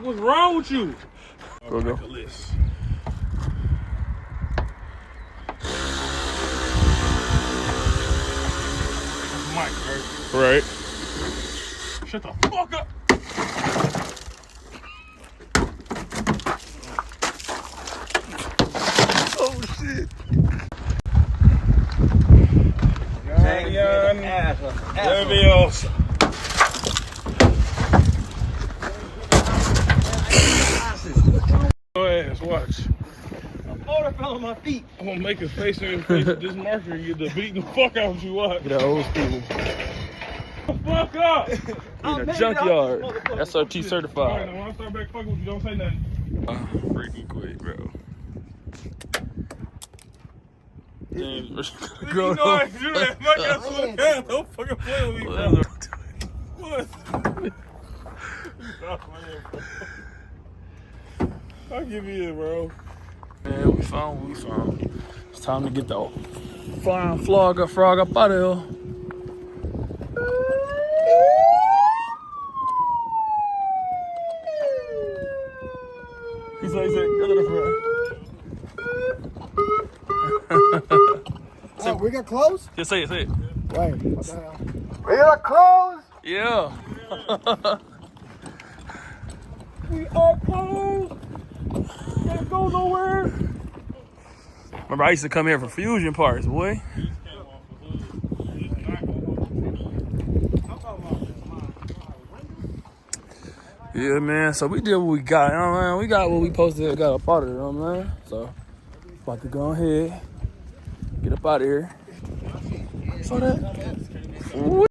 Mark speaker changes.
Speaker 1: What's wrong with you?
Speaker 2: Go.
Speaker 1: List. Mike,
Speaker 2: Right.
Speaker 1: shut the fuck up.
Speaker 2: Oh shit.
Speaker 1: Leviosa. Go ahead, watch.
Speaker 3: A motor fell on my feet.
Speaker 1: I'm gonna make a face in your face with this marker and get the beating the fuck out of you. Watch.
Speaker 2: Get that old school.
Speaker 1: The fuck up.
Speaker 2: In a junkyard. SRT certified.
Speaker 1: Alright, when I start back fucking with you, don't say nothing.
Speaker 2: Freaking quick, bro. Damn,
Speaker 1: You know I ain't do that. Mike got slow down. Don't fucking play with me, bro. What? Stop playing, bro. I'll give you it, bro.
Speaker 2: Man, we found what we found. It's time to get the flying frog up out of here. He said,
Speaker 4: Oh, we got close?
Speaker 2: just say it.
Speaker 4: Wait, what the hell?
Speaker 3: We got clothes.
Speaker 2: Yeah.
Speaker 1: We are closed. Can't go nowhere.
Speaker 2: Remember, I used to come here for fusion parts, boy. Yeah, man. So we did what we got. You know what I mean? We got what we posted. Got up out of there, you know what I mean? So, about to go ahead, get up out of here. Saw that?